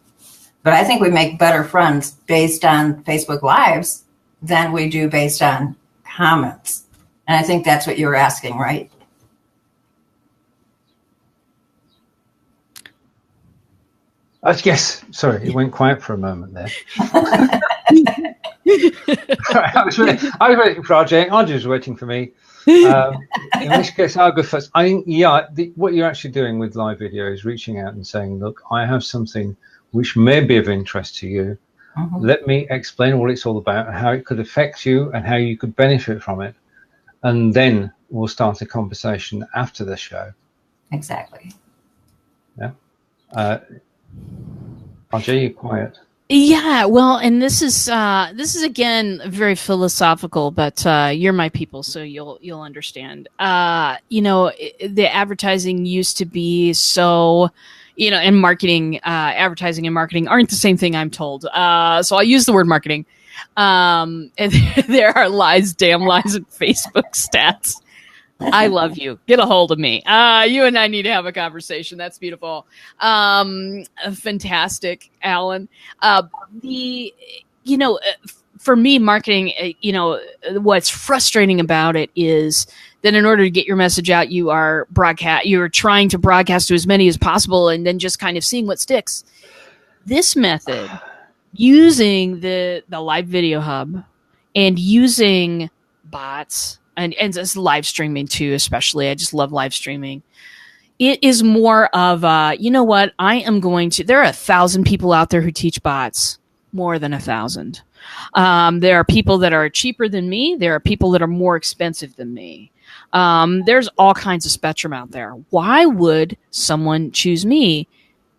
But I think we make better friends based on Facebook Lives than we do based on comments. And I think that's what you were asking, right? Yes. Sorry, it went quiet for a moment there. I was waiting for RJ. RJ was waiting for me. In which case, I'll go first. I think, what you're actually doing with live video is reaching out and saying, look, I have something which may be of interest to you. Mm-hmm. Let me explain what it's all about and how it could affect you and how you could benefit from it. And then we'll start a conversation after the show. Exactly. Yeah. RJ, you're quiet. Yeah, well, and this is again very philosophical, but you're my people, so you'll understand. The advertising used to be so, and marketing, advertising and marketing aren't the same thing, I'm told. So I'll use the word marketing. And there are lies, damn lies, in Facebook stats. I love you. Get a hold of me. You and I need to have a conversation. That's beautiful. Fantastic, Alan. For me, marketing, what's frustrating about it is that in order to get your message out, you're trying to broadcast to as many as possible and then just kind of seeing what sticks. This method, using the live video hub and using bots, and it's live streaming too, especially. I just love live streaming. It is more of what I am going to. There are 1,000 people out there who teach bots, more than 1,000. There are people that are cheaper than me. There are people that are more expensive than me. There's all kinds of spectrum out there. Why would someone choose me?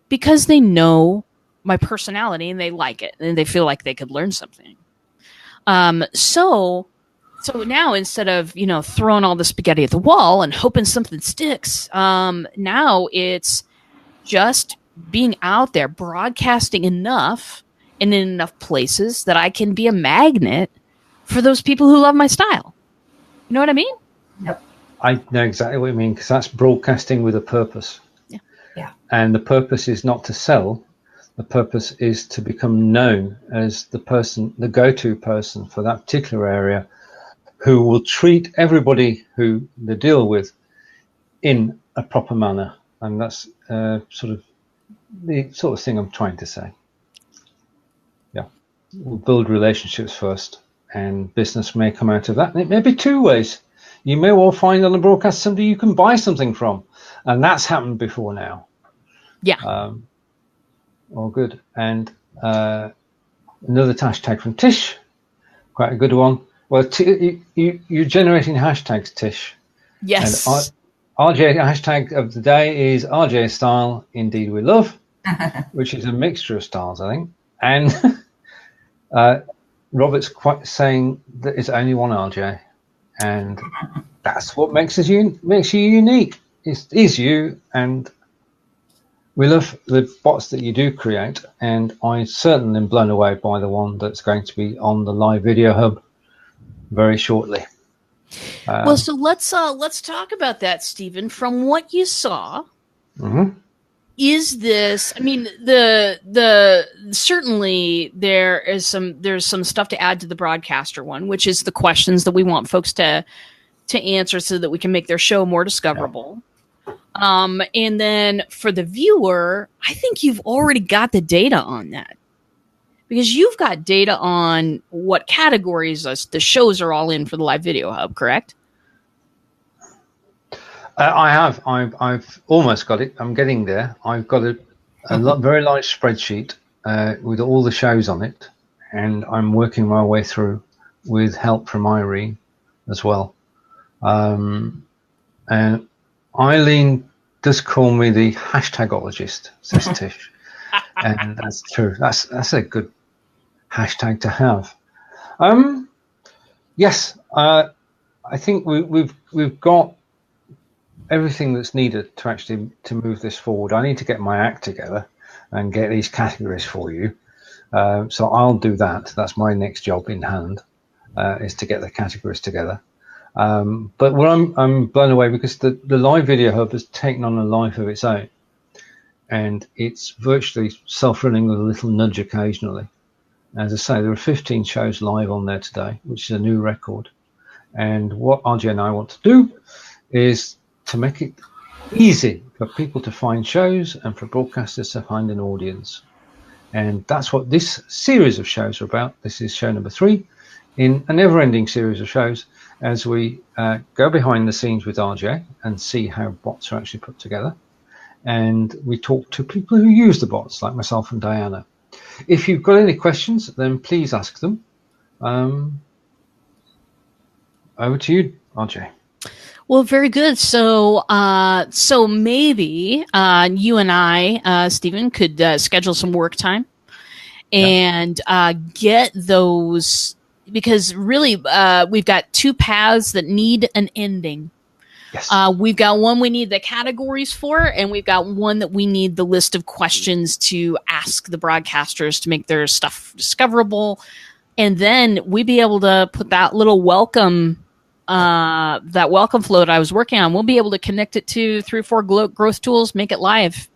Because they know my personality and they like it and they feel like they could learn something. So now instead of, throwing all the spaghetti at the wall and hoping something sticks, now it's just being out there, broadcasting enough and in enough places that I can be a magnet for those people who love my style. You know what I mean? Yep. I know exactly what you mean, because that's broadcasting with a purpose. Yeah. And the purpose is not to sell. The purpose is to become known as the go-to person for that particular area, who will treat everybody who they deal with in a proper manner. And that's sort of the sort of thing I'm trying to say. Yeah. We'll build relationships first, and business may come out of that. And it may be two ways. You may well find on the broadcast somebody you can buy something from. And that's happened before now. Yeah. All good. And another hashtag from Tish, quite a good one. Well, you're generating hashtags, Tish. Yes. And RJ hashtag of the day is RJ style, indeed we love, which is a mixture of styles, I think. And Robert's quite saying that it's only one RJ, and that's what makes you unique. Is you, and we love the bots that you do create. And I certainly am blown away by the one that's going to be on the live video hub very shortly. Well, so let's talk about that, Stephen. From what you saw, is this? I mean, the certainly there's some stuff to add to the broadcaster one, which is the questions that we want folks to answer so that we can make their show more discoverable. Yeah. And then for the viewer, I think you've already got the data on that, because you've got data on what categories the shows are all in for the live video hub, correct? I have. I've almost got it. I'm getting there. I've got a very large spreadsheet with all the shows on it, and I'm working my way through with help from Irene as well. And Eileen does call me the hashtagologist, says Tish. And that's true. That's a good hashtag to have. Yes, I think we've got everything that's needed to actually to move this forward. I need to get my act together and get these categories for you. So I'll do that. That's my next job in hand, is to get the categories together. But what I'm blown away because the live video hub has taken on a life of its own, and it's virtually self-running with a little nudge occasionally. As I say, there are 15 shows live on there today, which is a new record. And what RJ and I want to do is to make it easy for people to find shows and for broadcasters to find an audience. And that's what this series of shows are about. This is show number 3 in a never-ending series of shows as we go behind the scenes with RJ and see how bots are actually put together. And we talk to people who use the bots, like myself and Diana. If you've got any questions, then please ask them. Over to you, RJ. Well, very good. So, so maybe you and I, Stephen, could schedule some work time and get those, because really we've got 2 paths that need an ending. Yes. We've got one we need the categories for, and we've got one that we need the list of questions to ask the broadcasters to make their stuff discoverable. And then we'd be able to put that little welcome flow that I was working on. We'll be able to connect it to 3 or 4 growth tools, make it live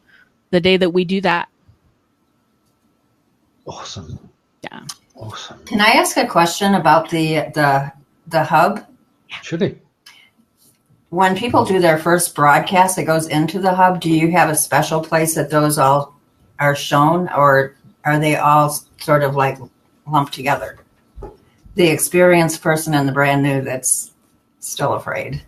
the day that we do that. Awesome. Yeah. Awesome. Can I ask a question about the hub? Should he? When people do their first broadcast that goes into the hub, do you have a special place that those all are shown, or are they all sort of like lumped together? The experienced person and the brand new that's still afraid.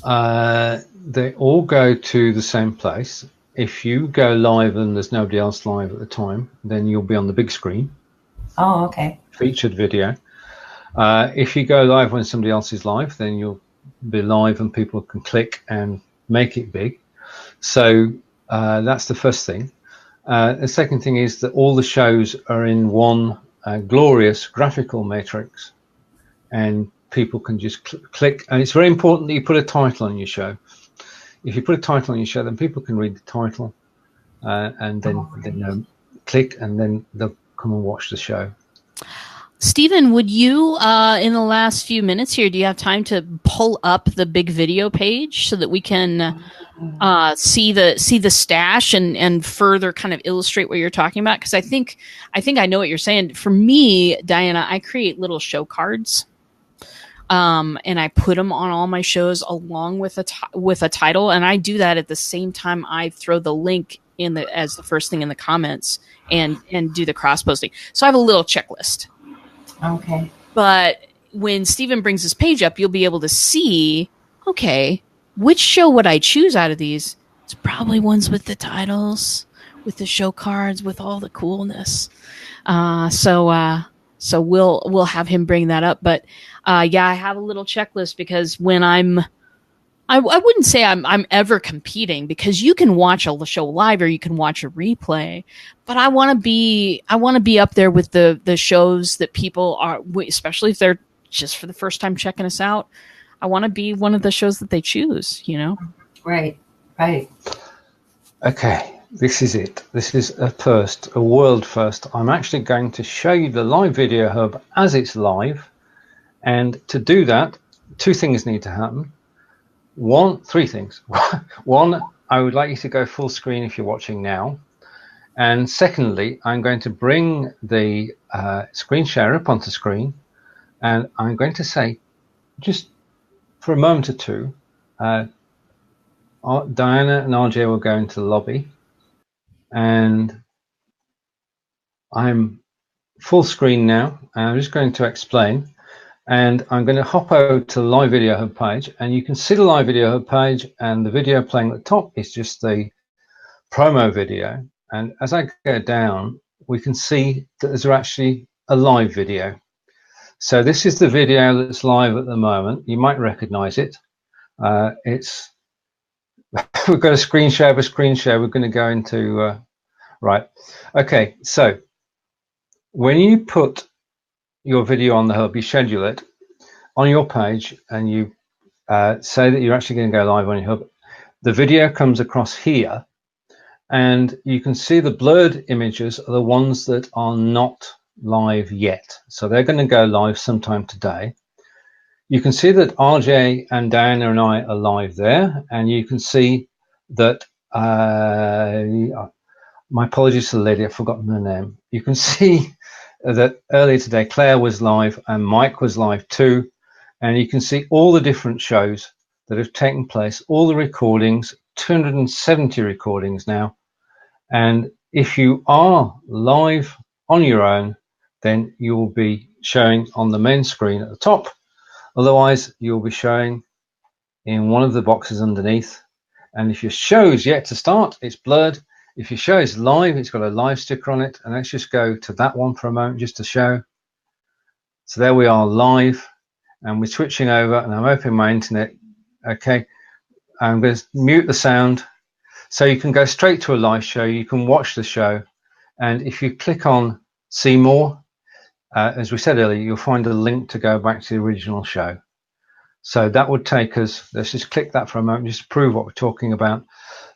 They all go to the same place. If you go live and there's nobody else live at the time, then you'll be on the big screen. Oh, okay. Featured video. If you go live when somebody else is live, then you'll be live and people can click and make it big. So that's the first thing. The second thing is that all the shows are in one glorious graphical matrix, and people can just click. And it's very important that you put a title on your show. If you put a title on your show, then people can read the title and then click, and then they'll come and watch the show. Stephen, would you, in the last few minutes here, do you have time to pull up the big video page so that we can see the stash and further kind of illustrate what you're talking about? Because I think I know what you're saying. For me, Diana, I create little show cards, and I put them on all my shows along with a title, and I do that at the same time I throw the link as the first thing in the comments and do the cross posting. So I have a little checklist. Okay. But when Stephen brings this page up, you'll be able to see, okay, which show would I choose out of these? It's probably ones with the titles, with the show cards, with all the coolness. So we'll have him bring that up. But yeah, I have a little checklist because when I wouldn't say I'm ever competing, because you can watch a show live or you can watch a replay, but I want to be up there with the shows that people are, especially if they're just for the first time checking us out. I want to be one of the shows that they choose, you know? Right. Okay, this is it. This is a first, a world first. I'm actually going to show you the live video hub as it's live. And to do that, 2 things need to happen. 3 things. 1, I would like you to go full screen if you're watching now. And secondly, I'm going to bring the screen share up onto screen, and I'm going to say, just for a moment or 2, Diana and RJ will go into the lobby, and I'm full screen now, and I'm just going to explain. And I'm going to hop over to the live video hub page, and you can see the live video hub page, and the video playing at the top is just the promo video. And as I go down, we can see that there's actually a live video. So this is the video that's live at the moment. You might recognize it. We've got a screen share. We're going to go into right. Okay, so when you put your video on the hub, you schedule it on your page, and you say that you're actually going to go live on your hub. The video comes across here, and you can see the blurred images are the ones that are not live yet. So they're going to go live sometime today. You can see that RJ and Diana and I are live there, and you can see that my apologies to the lady, I've forgotten her name. You can see that earlier today Claire was live and Mike was live too, and you can see all the different shows that have taken place, all the recordings, 270 recordings now. And if you are live on your own, then you will be showing on the main screen at the top. Otherwise, you'll be showing in one of the boxes underneath. And if your show is yet to start, it's blurred. If your show is live, it's got a live sticker on it. And let's just go to that one for a moment just to show. So there we are live, and we're switching over, and I'm opening my internet. Okay, I'm going to mute the sound. So you can go straight to a live show. You can watch the show. And if you click on see more, as we said earlier, you'll find a link to go back to the original show. So that would take us, let's just click that for a moment just to prove what we're talking about.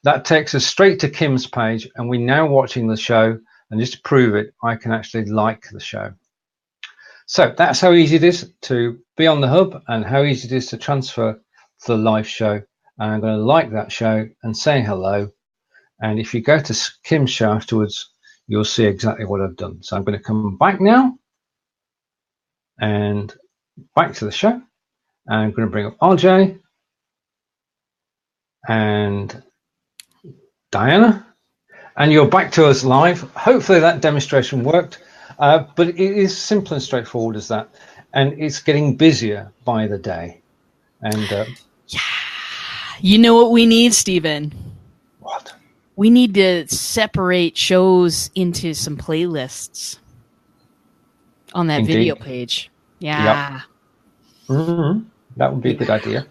That takes us straight to Kim's page, and we're now watching the show. And just to prove it, I can actually like the show. So that's how easy it is to be on the hub, and how easy it is to transfer to the live show. And I'm going to like that show and say hello. And if you go to Kim's show afterwards, you'll see exactly what I've done. So I'm going to come back now and back to the show. And I'm going to bring up RJ and Diana. And you're back to us live. Hopefully that demonstration worked. But it is simple and straightforward as that. And it's getting busier by the day. And yeah. You know what we need, Steven? What? We need to separate shows into some playlists on that Indeed. video page. Yeah. Yep. Mm-hmm. That would be a good idea.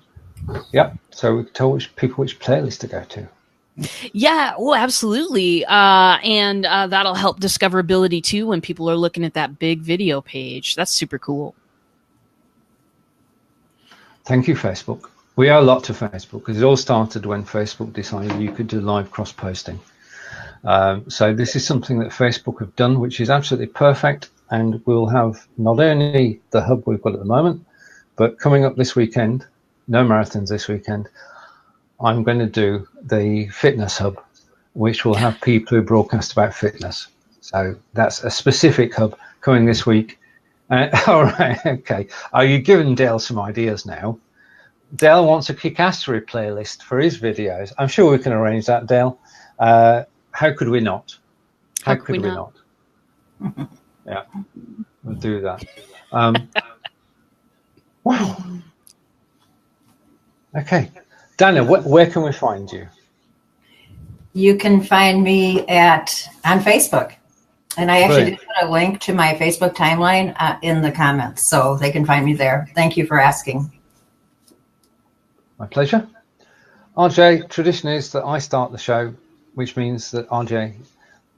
Yep. So we can tell people which playlist to go to. Yeah, well, absolutely. And that'll help discoverability too when people are looking at that big video page. That's super cool. Thank you, Facebook. We owe a lot to Facebook, because it all started when Facebook decided you could do live cross-posting. So this is something that Facebook have done, which is absolutely perfect. And we'll have not only the hub we've got at the moment, but coming up this weekend, no marathons this weekend, I'm going to do the fitness hub, which will have people who broadcast about fitness. So that's a specific hub coming this week. All right, okay. Are you giving Dale some ideas now? Dale wants a Kickastery playlist for his videos. I'm sure we can arrange that, Dale. How could we not? How could we not? Yeah, we'll do that. Wow. Okay. Dana, where can we find you? You can find me on Facebook. And I actually did put a link to my Facebook timeline in the comments, so they can find me there. Thank you for asking. My pleasure. RJ, tradition is that I start the show, which means that RJ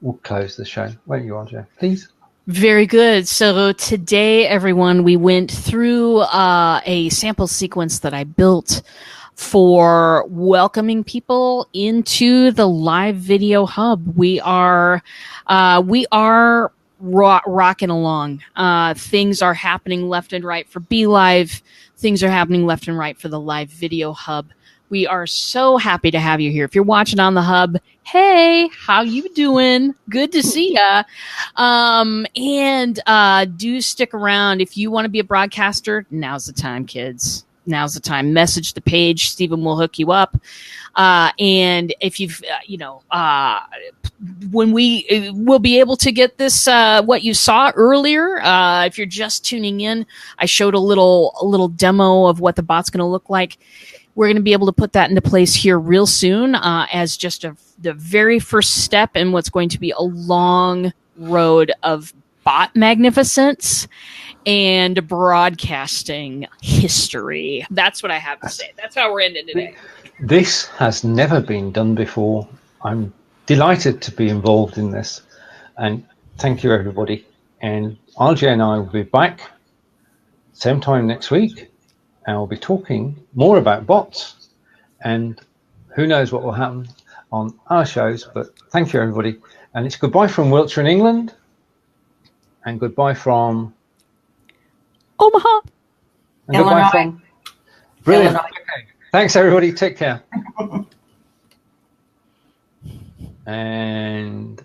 will close the show. Won't you, RJ? Please. Very good. So today, everyone, we went through a sample sequence that I built for welcoming people into the live video hub. We are rocking along. Things are happening left and right for BLive. Things are happening left and right for the live video hub. We are so happy to have you here. If you're watching on the hub, hey, how you doing? Good to see ya. And do stick around. If you want to be a broadcaster, now's the time, kids. Now's the time. Message the page. Steven will hook you up. And if you've, when we'll be able to get this, what you saw earlier, if you're just tuning in, I showed a little demo of what the bot's going to look like. We're going to be able to put that into place here real soon, as just the very first step in what's going to be a long road of bot magnificence and broadcasting history. That's what I have to say. That's how we're ending today. This has never been done before. I'm delighted to be involved in this. And thank you, everybody. And RJ and I will be back same time next week, and we'll be talking more about bots, and who knows what will happen on our shows. But thank you, everybody. And it's goodbye from Wiltshire in England, and goodbye from Omaha. And goodbye Illinois. from brilliant. Illinois. Okay. Thanks, everybody. Take care. And